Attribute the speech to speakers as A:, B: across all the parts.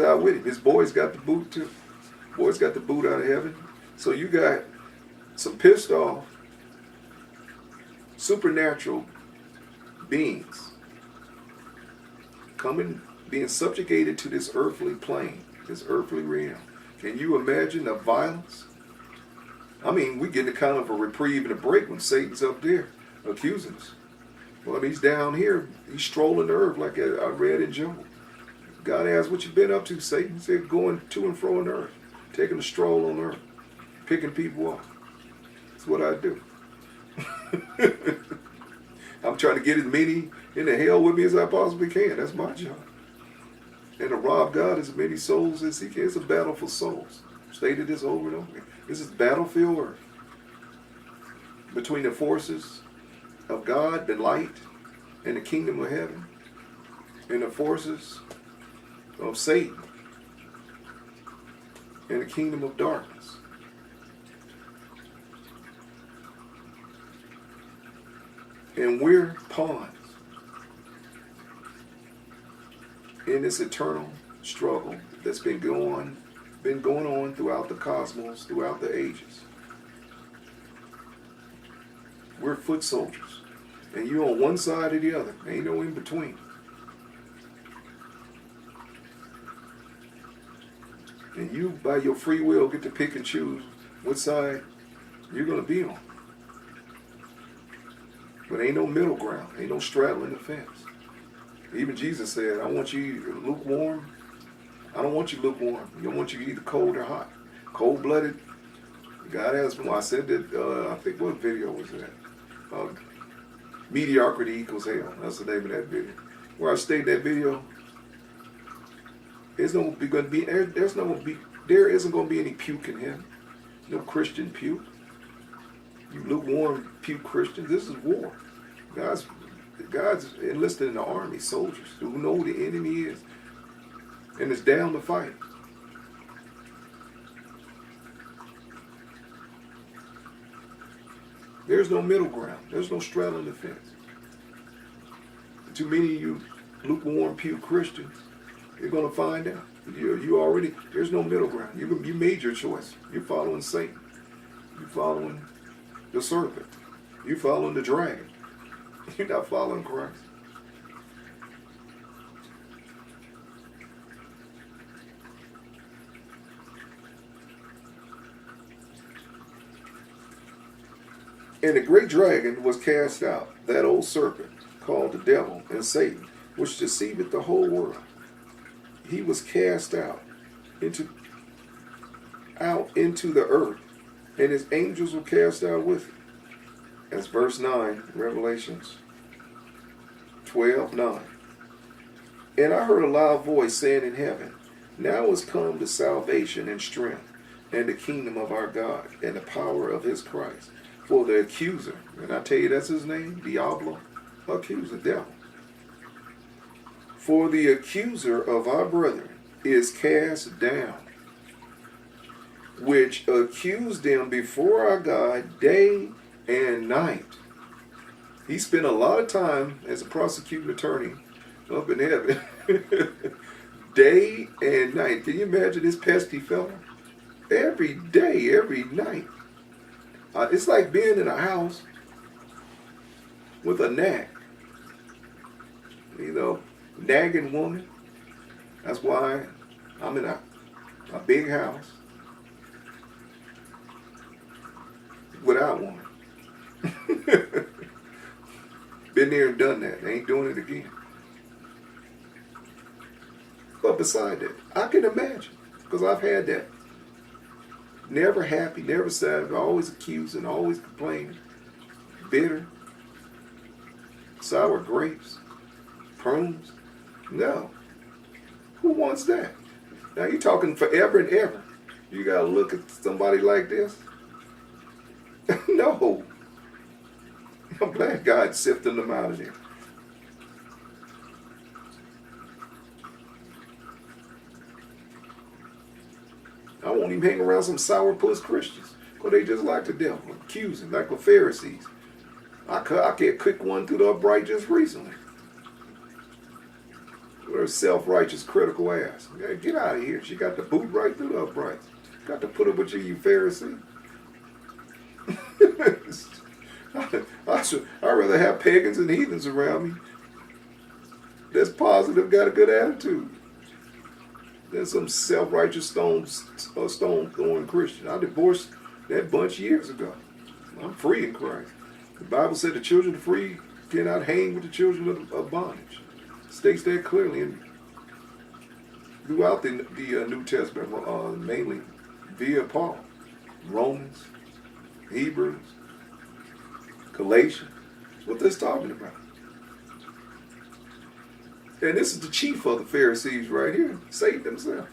A: out with him. His boys got the boot too. Boys got the boot out of heaven. So you got some pissed off, supernatural beings coming, being subjugated to this earthly plane, this earthly realm. Can you imagine the violence? I mean, we get a kind of a reprieve and a break when Satan's up there accusing us. Well, he's down here, he's strolling the earth like I read in Job. God asked, what you been up to, Satan? He said, going to and fro on earth, taking a stroll on earth, picking people up. That's what I do. I'm trying to get as many into hell with me as I possibly can. That's my job. And to rob God as many souls as he can. It's a battle for souls. Stated this over and over again. This is battlefield earth. Between the forces of God, the light, and the kingdom of heaven, and the forces of Satan and the kingdom of darkness. And we're pawns in this eternal struggle that's been going on throughout the cosmos, throughout the ages. We're foot soldiers. And you're on one side or the other. Ain't no in between. And you, by your free will, get to pick and choose what side you're going to be on. But ain't no middle ground. Ain't no straddling the fence. Even Jesus said, I want you lukewarm. I don't want you lukewarm. I want you either cold or hot. Cold-blooded. God has, I said that, I think, what video was that? Mediocrity equals hell. That's the name of that video. Where I stated that video, there isn't going to be any puke in heaven. No Christian puke. You lukewarm puke Christians. This is war. God's enlisted in the army, soldiers who know who the enemy is and is down to fight. There's no middle ground. There's no straddling the fence. Too many of you lukewarm puke Christians, you're going to find out. You already, there's no middle ground. You made your choice. You're following Satan. You're following the serpent. You're following the dragon. You're not following Christ. And the great dragon was cast out, that old serpent, called the devil and Satan, which deceiveth the whole world. He was cast out into the earth, and his angels were cast out with him. That's verse 9, Revelations 12:9. And I heard a loud voice saying in heaven, now is come the salvation and strength, and the kingdom of our God, and the power of his Christ. For the accuser, and I tell you that's his name, Diablo, accuser, devil. For the accuser of our brethren is cast down, which accused them before our God day and night. He spent a lot of time as a prosecuting attorney up in heaven, day and night. Can you imagine this pesky fella? Every day, every night. It's like being in a house with a nag. Nagging woman. That's why I'm in a big house without one. Been there and done that. Ain't doing it again. But beside that, I can imagine, because I've had that. Never happy, never sad, always accusing, always complaining, bitter, sour grapes, prunes. No. Who wants that? Now you're talking forever and ever. You got to look at somebody like this? No. I'm glad God sifted them out of there. I won't even hang around some sourpuss Christians, because they just like the devil, accusing, like the Pharisees. I can't kick one through the upright just recently. Her self-righteous, critical ass. Yeah, get out of here. She got the boot right through the uprights. Got to put up with you Pharisee. I'd rather have pagans and heathens around me that's positive, got a good attitude, than some self-righteous stone-throwing Christian. I divorced that bunch years ago. I'm free in Christ. The Bible said the children of free cannot hang with the children of bondage. It states that clearly throughout the New Testament, mainly via Paul. Romans, Hebrews, Galatians. That's what that's talking about. And this is the chief of the Pharisees right here, Satan himself.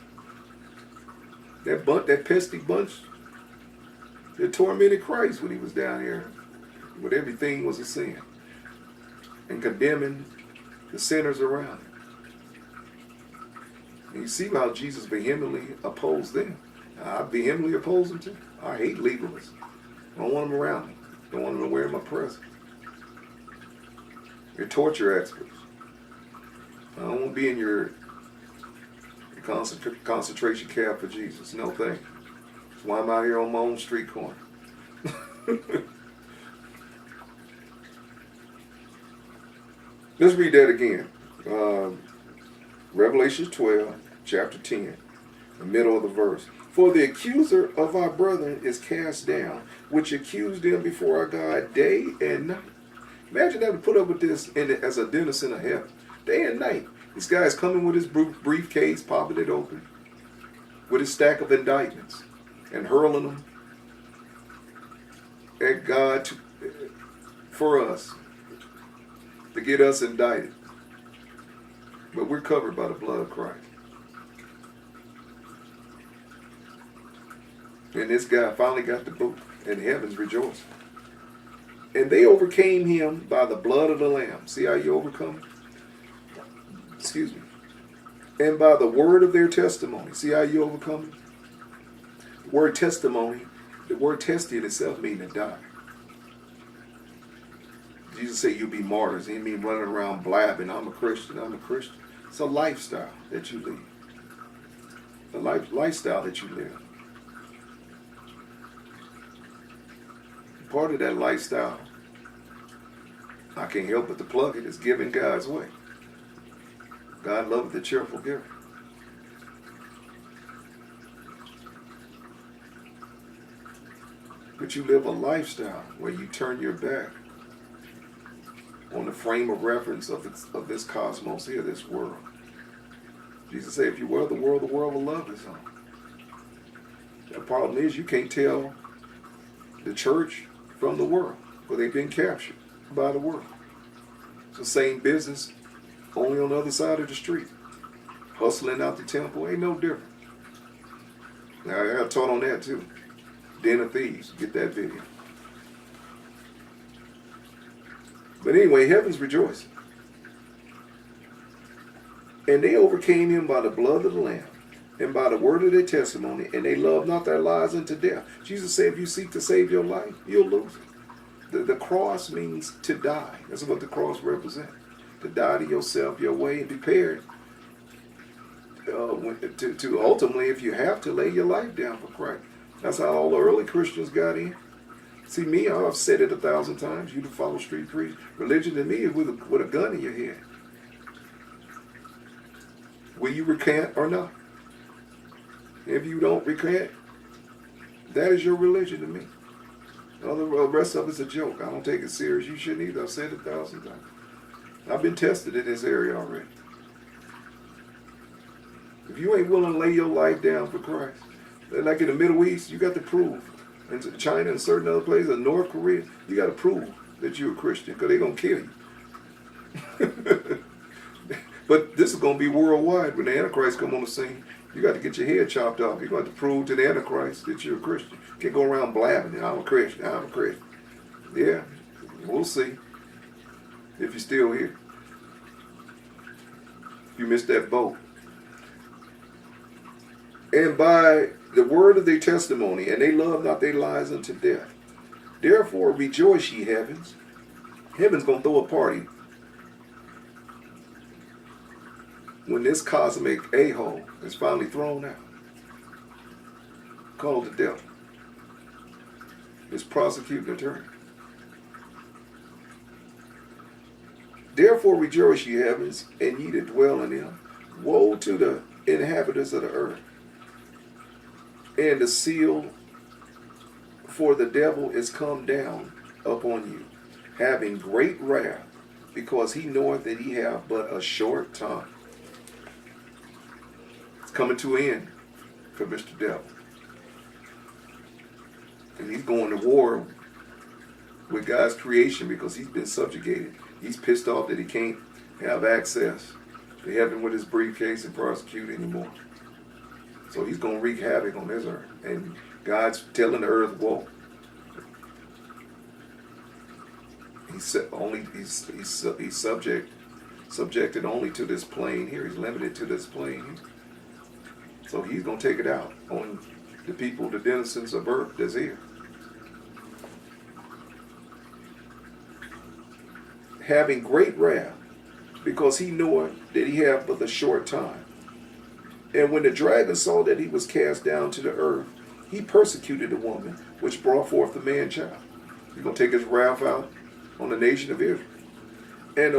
A: That pesky bunch that tormented Christ when he was down here, with everything was a sin, and condemning the sinners around him. And you see how Jesus vehemently opposed them. I vehemently oppose them too. I hate legalists. I don't want them around me. I don't want them to wear my presence. You're torture experts. I don't want to be in your concentration camp for Jesus. No thank you. That's why I'm out here on my own street corner. Let's read that again. Revelation 12, chapter 10, the middle of the verse. For the accuser of our brethren is cast down, which accused them before our God day and night. Imagine having to put up with this as a denizen of heaven. Day and night. This guy's coming with his briefcase, popping it open, with his stack of indictments, and hurling them at God for us, to get us indicted. But we're covered by the blood of Christ. And this guy finally got the boot, and heaven's rejoicing. And they overcame him by the blood of the Lamb. See how you overcome it? Excuse me. And by the word of their testimony. See how you overcome it? The word testimony, the word testi in itself means to die. Jesus said you'll be martyrs. He didn't mean running around blabbing, I'm a Christian, I'm a Christian. It's a lifestyle that you live. A lifestyle that you live. Part of that lifestyle, I can't help but to plug it, is giving God's way. God loveth the cheerful giver. But you live a lifestyle where you turn your back on the frame of reference of this cosmos here, this world. Jesus said, if you were the world will love his own. The problem is you can't tell the church from the world, but they've been captured by the world. It's the same business, only on the other side of the street. Hustling out the temple ain't no different. Now, I taught on that too. Den of Thieves, get that video. But anyway, heaven's rejoicing. And they overcame him by the blood of the Lamb and by the word of their testimony, and they loved not their lives unto death. Jesus said, if you seek to save your life, you'll lose it. The cross means to die. That's what the cross represents. To die to yourself, your way, and be prepared to ultimately, if you have to, lay your life down for Christ. That's how all the early Christians got in. See, me, I've said it 1,000 times. You to follow street preach. Religion to me is with a gun in your head. Will you recant or not? If you don't recant, that is your religion to me. The rest of it's a joke. I don't take it serious. You shouldn't either. I've said it 1,000 times. I've been tested in this area already. If you ain't willing to lay your life down for Christ, like in the Middle East, you got to prove. In China and certain other places, in North Korea, you got to prove that you're a Christian because they're going to kill you. But this is going to be worldwide. When the Antichrist come on the scene, you got to get your head chopped off. You're going to have to prove to the Antichrist that you're a Christian. You can't go around blabbing, I'm a Christian, I'm a Christian. Yeah, we'll see if you're still here. If you missed that boat. And by the word of their testimony, and they love not their lives unto death. Therefore rejoice, ye heavens. Heaven's going to throw a party. when this cosmic a-hole is finally thrown out, called the devil, his prosecuting attorney. Therefore rejoice, ye heavens, and ye that dwell in them. Woe to the inhabitants of the earth. And the seal for the devil is come down upon you, having great wrath, because he knoweth that he have but a short time. It's coming to an end for Mr. Devil. And he's going to war with God's creation because he's been subjugated. He's pissed off that he can't have access to heaven with his briefcase and prosecute anymore. So he's going to wreak havoc on this earth. And God's telling the earth, whoa. He's subjected only to this plane here. He's limited to this plane here. So he's going to take it out on the people, the denizens of earth that's here. Having great wrath, because he knoweth that he hath but a short time. And when the dragon saw that he was cast down to the earth, he persecuted the woman which brought forth the man child. He's going to take his wrath out on the nation of Israel. And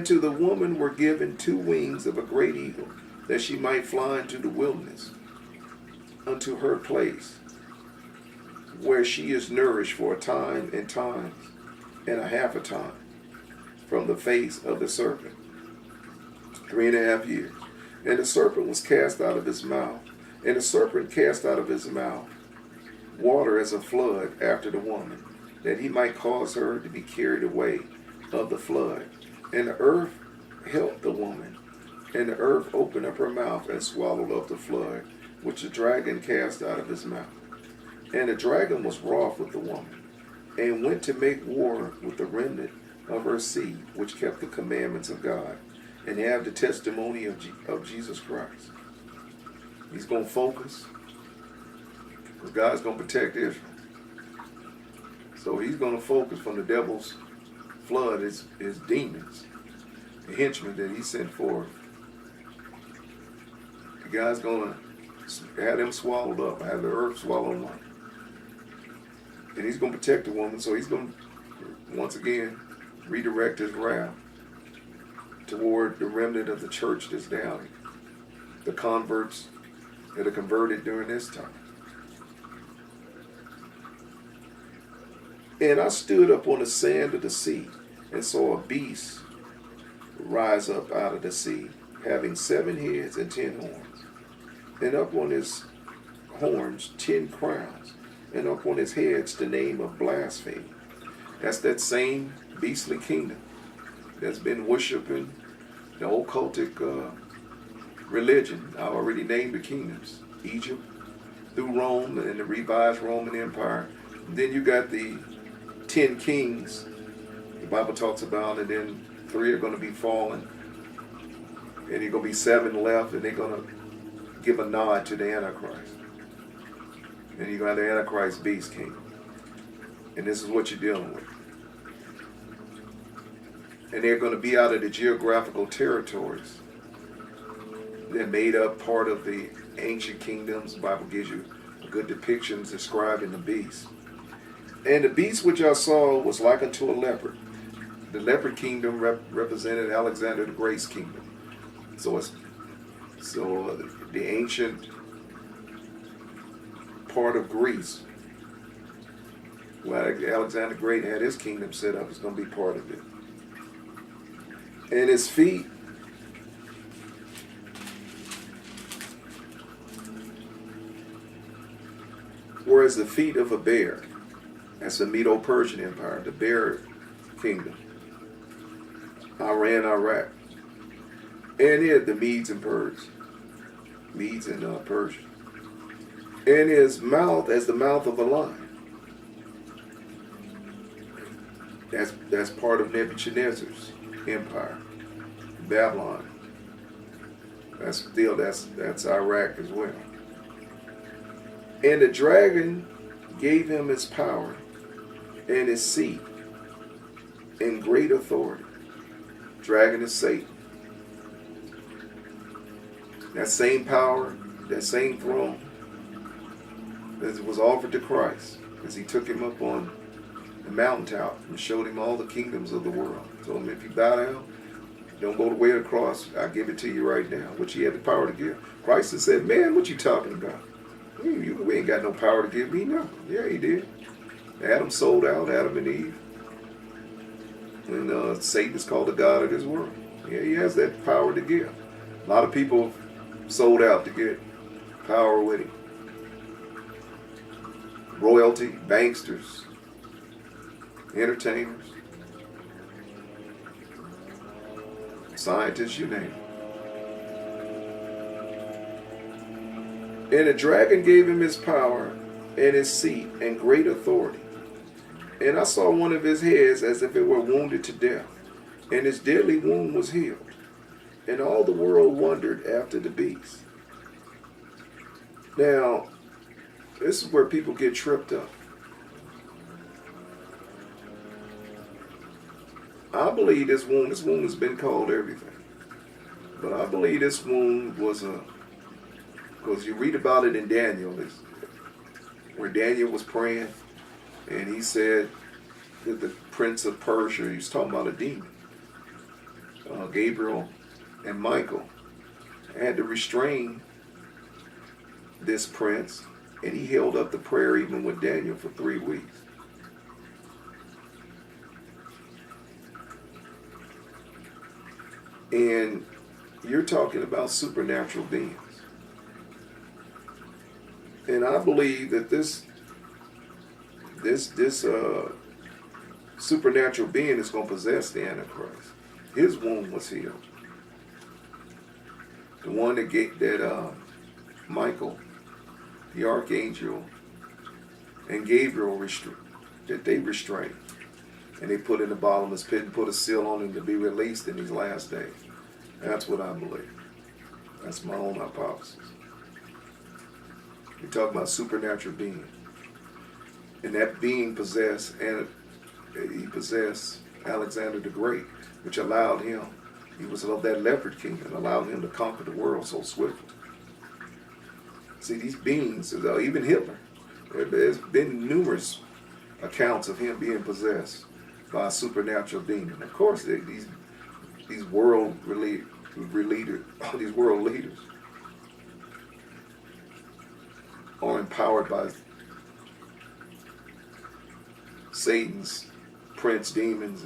A: to the woman were given 2 wings of a great eagle, that she might fly into the wilderness, unto her place, where she is nourished for a time and times and a half a time from the face of the serpent, 3.5 years. And the serpent was cast out of his mouth, and the serpent cast out of his mouth water as a flood after the woman, that he might cause her to be carried away of the flood. And the earth helped the woman, and the earth opened up her mouth and swallowed up the flood, which the dragon cast out of his mouth. And the dragon was wroth with the woman, and went to make war with the remnant of her seed, which kept the commandments of God, and have the testimony of Jesus Christ. He's going to focus, because God's going to protect Israel. So he's going to focus from the devil's flood, his demons, the henchmen that he sent forth. The God's going to have them swallowed up, have the earth swallow them up. And he's going to protect the woman, so he's going to, once again, redirect his wrath toward the remnant of the church that's down, the converts that are converted during this time. And I stood up on the sand of the sea, and saw a beast rise up out of the sea, having 7 heads and 10 horns, and up on his horns 10 crowns, and up on his heads the name of blasphemy. That's that same beastly kingdom that's been worshiping the occultic religion. I already named the kingdoms: Egypt, through Rome, and the revised Roman Empire. Then you got the 10 kings the Bible talks about, and then 3 are going to be fallen, and there's going to be 7 left, and they're going to give a nod to the Antichrist. And you're going to have the Antichrist beast kingdom. And this is what you're dealing with. And they're going to be out of the geographical territories that made up part of the ancient kingdoms. The Bible gives you a good depictions describing the beast. And the beast which I saw was like unto a leopard. The leopard kingdom represented Alexander the Great's kingdom. So the ancient part of Greece, where Alexander the Great had his kingdom set up, is going to be part of it. And his feet were as the feet of a bear. That's the Medo-Persian Empire, the bear kingdom. Iran, Iraq. And it, the Medes and Persians. Medes and Persians. And his mouth as the mouth of a lion. That's part of Nebuchadnezzar's empire. Babylon. That's Iraq as well. And the dragon gave him his power and his seat and great authority. Dragon is Satan. That same power, that same throne that was offered to Christ as he took him up on the mountaintop and showed him all the kingdoms of the world. Told him, if you bow down, don't go the way of the cross, I'll give it to you right now, which he had the power to give. Christ has said, man, what you talking about? We ain't got no power to give me nothing. Yeah, he did. Adam sold out, Adam and Eve. And Satan is called the God of this world. Yeah, he has that power to give. A lot of people sold out to get power with him. Royalty, banksters, entertainers, scientists, you name it. And the dragon gave him his power and his seat and great authority. And I saw one of his heads as if it were wounded to death, and his deadly wound was healed. And all the world wondered after the beast. Now, this is where people get tripped up. I believe this wound has been called everything. But I believe this wound was because you read about it in Daniel, where Daniel was praying, and he said that the prince of Persia, he was talking about a demon, Gabriel and Michael, had to restrain this prince, and he held up the prayer even with Daniel for 3 weeks. And you're talking about supernatural beings. And I believe that this supernatural being is going to possess the Antichrist. His wound was healed. The one that Michael, the archangel, and Gabriel restrained. And they put in the bottomless pit and put a seal on him to be released in these last days. That's what I believe. That's my own hypothesis. We talk about supernatural being. And that being possessed Alexander the Great, which allowed him, he was of that leopard kingdom, allowed him to conquer the world so swiftly. See, these beings, even Hitler, there's been numerous accounts of him being possessed by a supernatural demon. Of course, these world leaders are empowered by Satan's prince demons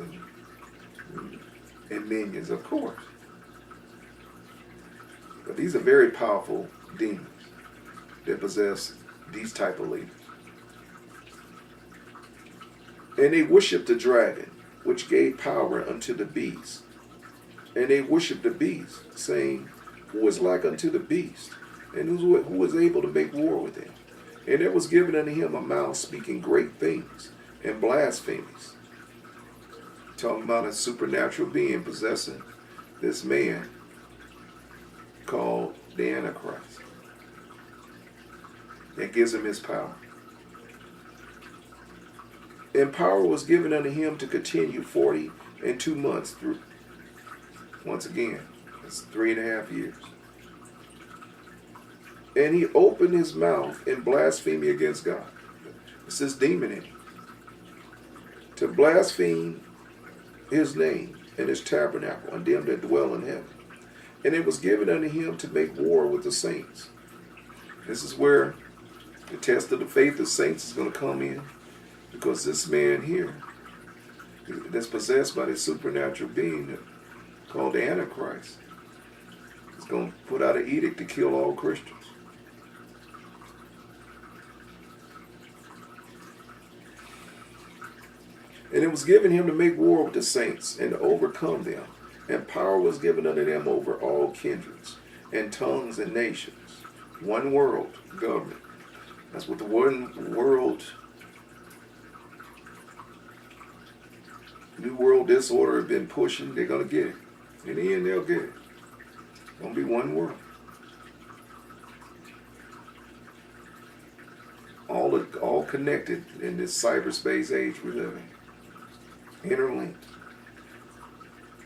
A: and minions, of course. But these are very powerful demons that possess these type of leaders. And they worshiped the dragon, which gave power unto the beast. And they worshiped the beast, saying, who is like unto the beast, and who was able to make war with him? And there was given unto him a mouth speaking great things and blasphemies. Talking about a supernatural being possessing this man called the Antichrist. That gives him his power. And power was given unto him to continue 42 months through. Once again, it's 3.5 years. And he opened his mouth in blasphemy against God. It's this demon in him. To blaspheme his name and his tabernacle and them that dwell in heaven. And it was given unto him to make war with the saints. This is where the test of the faith of saints is going to come in. Because this man here, that's possessed by this supernatural being called the Antichrist, is going to put out an edict to kill all Christians. And it was given him to make war with the saints and to overcome them. And power was given unto them over all kindreds and tongues and nations. One world government. That's what the one world, New World Disorder have been pushing. They're going to get it. In the end, they'll get it. It's going to be one world. All connected in this cyberspace age we live in. Interlinked.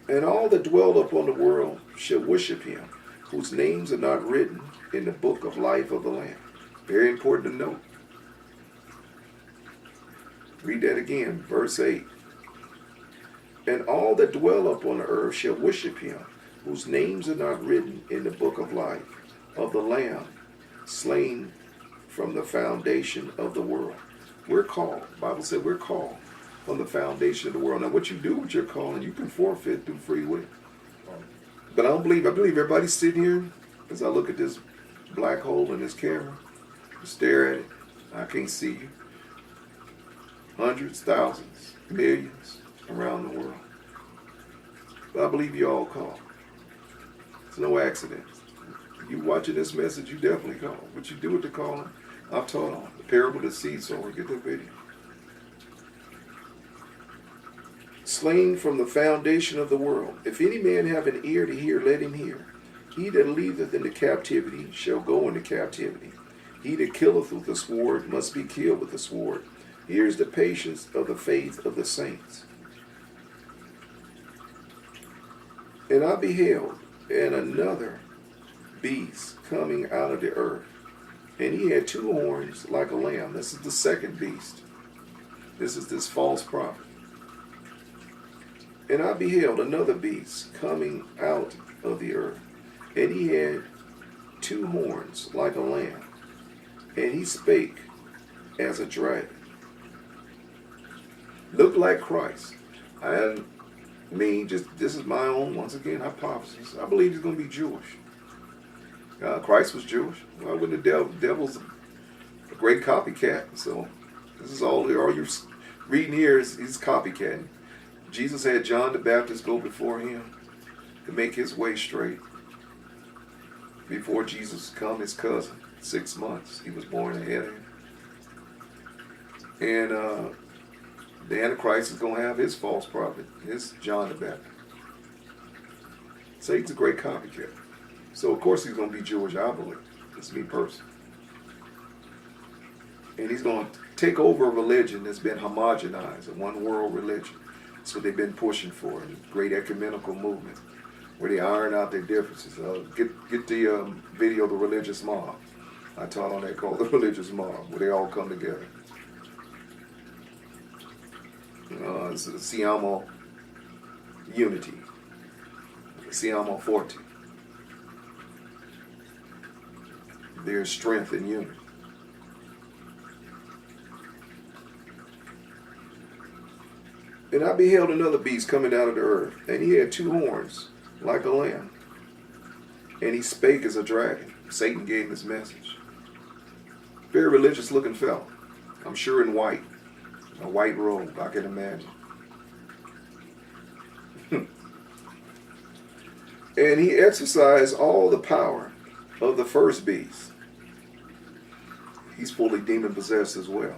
A: And all that dwell upon the world shall worship him, whose names are not written in the book of life of the Lamb. Very important to note. Read that again, verse 8. And all that dwell upon the earth shall worship him, whose names are not written in the book of life of the Lamb, slain from the foundation of the world. We're called. The Bible said we're called from the foundation of the world. Now, what you do with your calling, you can forfeit through free will. But I believe everybody's sitting here, as I look at this black hole in this camera, stare at it, I can't see you. Hundreds, thousands, millions around the world. But I believe you all called. It's no accident. You watching this message, you definitely called. What you do with the calling, I've taught on. The parable of the seed sower. Get the video. Slain from the foundation of the world. If any man have an ear to hear, let him hear. He that leadeth into captivity shall go into captivity. He that killeth with the sword must be killed with the sword. Here is the patience of the faith of the saints. And I beheld, and another beast coming out of the earth. And he had two horns like a lamb. This is the second beast. This is this false prophet. And I beheld another beast coming out of the earth. And he had two horns like a lamb. And he spake as a dragon. Looked like Christ. I mean, just this is my own, once again, hypothesis. I believe he's going to be Jewish. Christ was Jewish. Why wouldn't the devil's a great copycat? So this is all you're reading here is he's copycatting. Jesus had John the Baptist go before him to make his way straight. Before Jesus come, his cousin, 6 months, he was born ahead of him. And the Antichrist is going to have his false prophet, his John the Baptist. Satan's a great copycat. So of course he's going to be Jewish, I believe. It's me personally. And he's going to take over a religion that's been homogenized, a one world religion. That's what they've been pushing for, a great ecumenical movement, where they iron out their differences. Get the video of the religious mob. I taught on that called the religious mob, where they all come together. It's the Siamo unity, the Siamo Forte. There's strength in unity. And I beheld another beast coming out of the earth, and he had two horns like a lamb, and he spake as a dragon. Satan gave him his message. Very religious looking fellow. I'm sure in white. A white robe, I can imagine. And he exercised all the power of the first beast. He's fully demon-possessed as well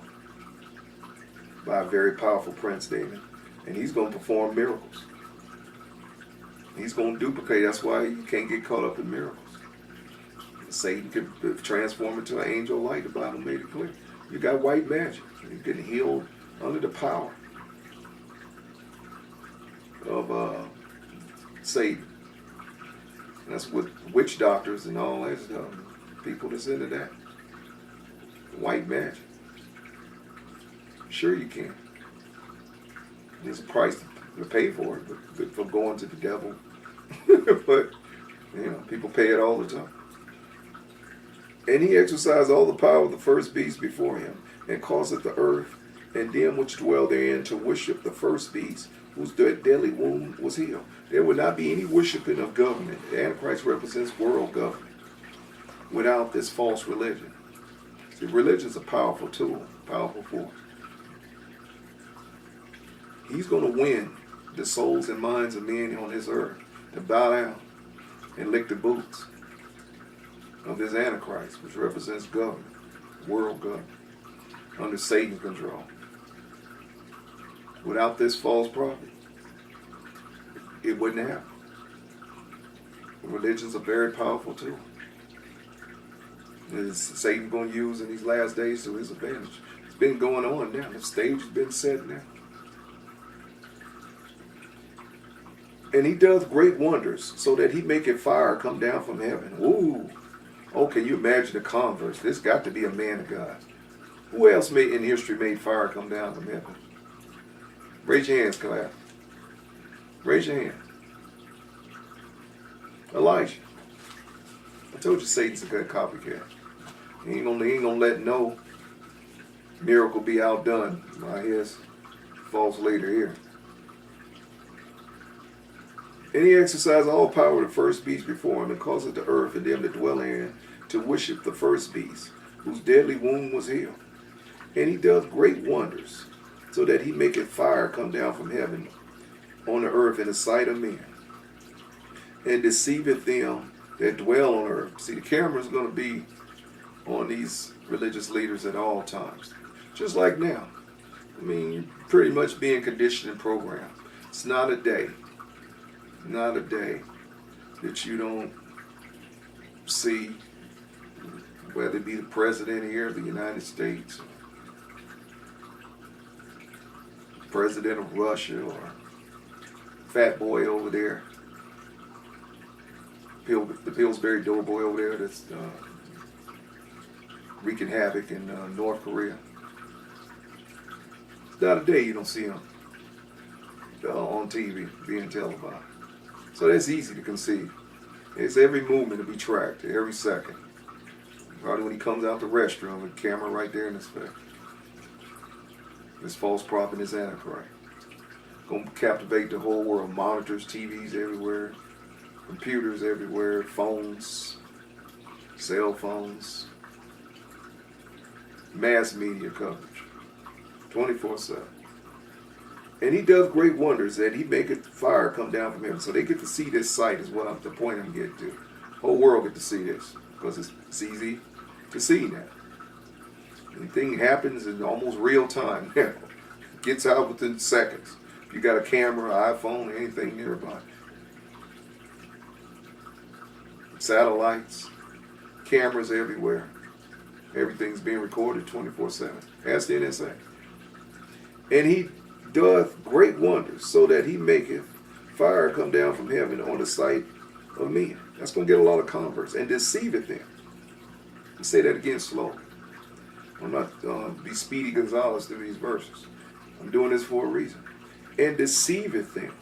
A: by a very powerful prince, David. And he's going to perform miracles. He's going to duplicate. That's why you can't get caught up in miracles. Satan could transform into an angel of light. The Bible made it clear. You got white magic. You're getting healed under the power of Satan. And that's with witch doctors and all that stuff. People that's into that. White magic. Sure you can. There's a price to pay for it, but for going to the devil. But, people pay it all the time. And he exercised all the power of the first beast before him, and causeth the earth and them which dwell therein to worship the first beast, whose deadly wound was healed. There would not be any worshiping of government. The Antichrist represents world government without this false religion. See, religion is a powerful tool, powerful force. He's going to win the souls and minds of men on this earth to bow down and lick the boots of this Antichrist, which represents government, world government, under Satan's control. Without this false prophet, it wouldn't happen. Religion's a very powerful tool. Is Satan going to use in these last days to his advantage? It's been going on now. The stage has been set now. And he doth great wonders, so that he maketh fire come down from heaven. Ooh. Oh, can you imagine the converse? This got to be a man of God. Who else in history made fire come down from heaven? Raise your hands, class. Raise your hand. Elijah. I told you Satan's a good copycat. He ain't gonna let no miracle be outdone by his false leader here. And he exercised all power of the first beast before him, and caused the earth and them that dwell therein to worship the first beast, whose deadly wound was healed. And he doth great wonders, so that he maketh fire come down from heaven on the earth in the sight of men, and deceiveth them that dwell on earth. See, the camera is going to be on these religious leaders at all times, just like now. I mean, pretty much being conditioned and programmed. It's not a day that you don't see, whether it be the president here of the United States, president of Russia, or fat boy over there, the Pillsbury Doughboy over there that's wreaking havoc in North Korea. It's not a day you don't see him on TV being televised. So that's easy to conceive. It's every movement to be tracked, every second. Probably when he comes out the restroom, with a camera right there in his face. This false prophet is Antichrist. Going to captivate the whole world. Monitors, TVs everywhere, computers everywhere, phones, cell phones, mass media coverage, 24/7. And he does great wonders, that he maketh fire come down from heaven. So they get to see this sight, is what the point I'm getting to. The whole world get to see this, because it's easy to see now. Anything happens in almost real time now. Gets out within seconds. If you got a camera, iPhone, anything nearby. Satellites, cameras everywhere. Everything's being recorded 24/7. Ask the NSA. And he doth great wonders, so that he maketh fire come down from heaven on the sight of men. That's going to get a lot of converts. And deceiveth them. Let me say that again slowly. I'm not be Speedy Gonzalez through these verses. I'm doing this for a reason. And deceiveth them.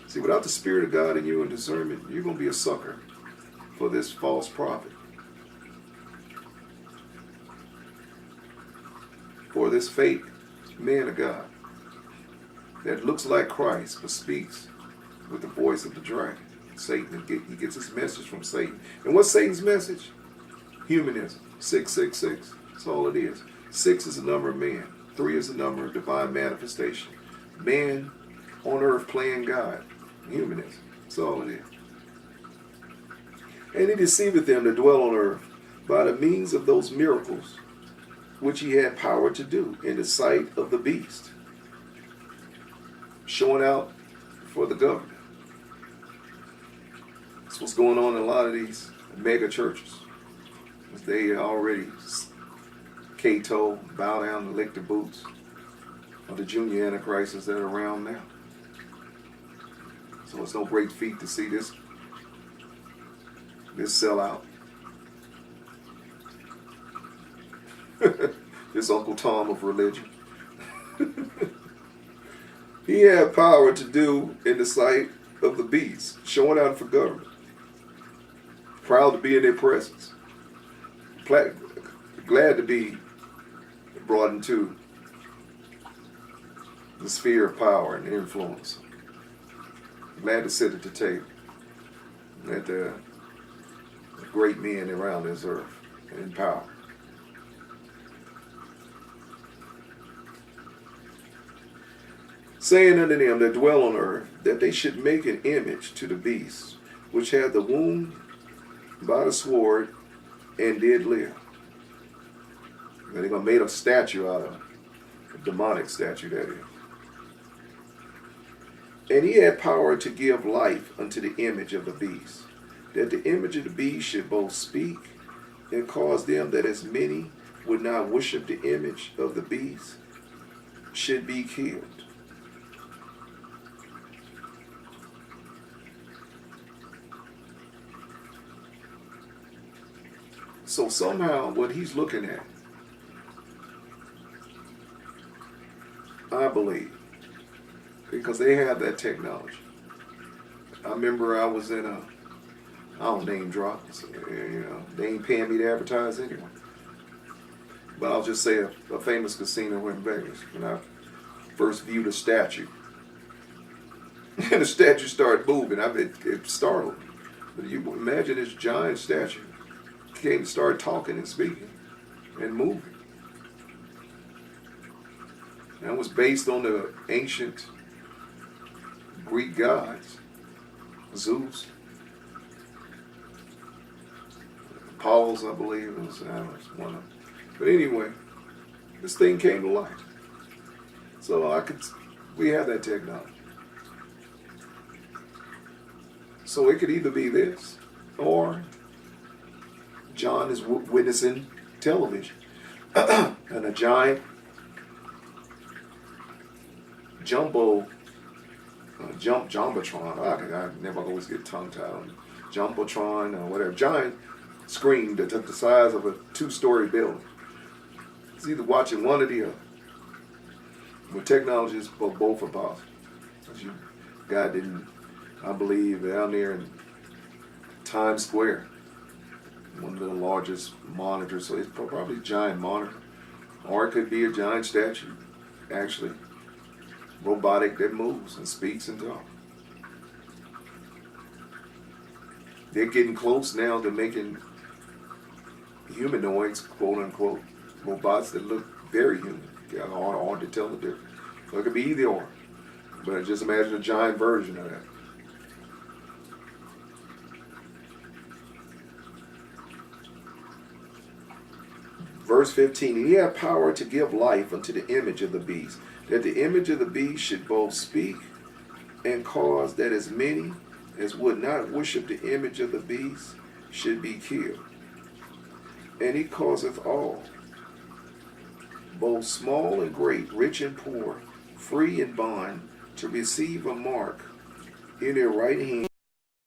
A: See, without the Spirit of God in you and discernment, you're going to be a sucker for this false prophet. For this fake man of God that looks like Christ but speaks with the voice of the dragon. Satan, he gets his message from Satan. And what's Satan's message? Humanism. 666. That's all it is. 6 is the number of man. 3 is the number of divine manifestation. Man on earth playing God. Humanism. That's all it is. And he deceiveth them that dwell on earth by the means of those miracles which he had power to do in the sight of the beast, showing out for the government. That's what's going on in a lot of these mega churches. They already Cato, bow down and lick the boots of the junior antichrists that are around now. So it's no great feat to see this sellout. This Uncle Tom of religion. He had power to do in the sight of the beast, showing out for government. Proud to be in their presence. Glad to be brought into the sphere of power and influence. Glad to sit at the table. At the great men around this earth in power. Saying unto them that dwell on earth, that they should make an image to the beast, which had the wound by the sword, and did live. And they're going to make a statue out of it. A demonic statue, that is. And he had power to give life unto the image of the beast, that the image of the beast should both speak and cause them that as many would not worship the image of the beast should be killed. So somehow what he's looking at, I believe, because they have that technology. I remember I was in a, I don't name drop, so, you know, they ain't paying me to advertise anyway. But I'll just say a famous casino in Vegas, when I first viewed a statue. And the statue started moving. I mean, it startled me. But you imagine this giant statue came and started talking and speaking and moving. That was based on the ancient Greek gods, Zeus, Apollos, I believe it was one of them. But anyway, this thing came to life. So we have that technology. So it could either be this, or John is witnessing television, and a giant jumbotron. I never always get tongue tied on jumbotron or whatever. Giant screen that's the size of a 2-story building. It's either watching one or the other. But technology is both are possible. God didn't, I believe, down there in Times Square, one of the largest monitors. So it's probably a giant monitor, or it could be a giant statue, actually robotic, that moves and speaks and talks. They're getting close now to making humanoids, quote unquote, robots that look very human. Yeah, hard to tell the difference. So it could be either or. But just imagine a giant version of that. Verse 15, and he had power to give life unto the image of the beast, that the image of the beast should both speak and cause that as many as would not worship the image of the beast should be killed. And he causeth all, both small and great, rich and poor, free and bond, to receive a mark in their right hand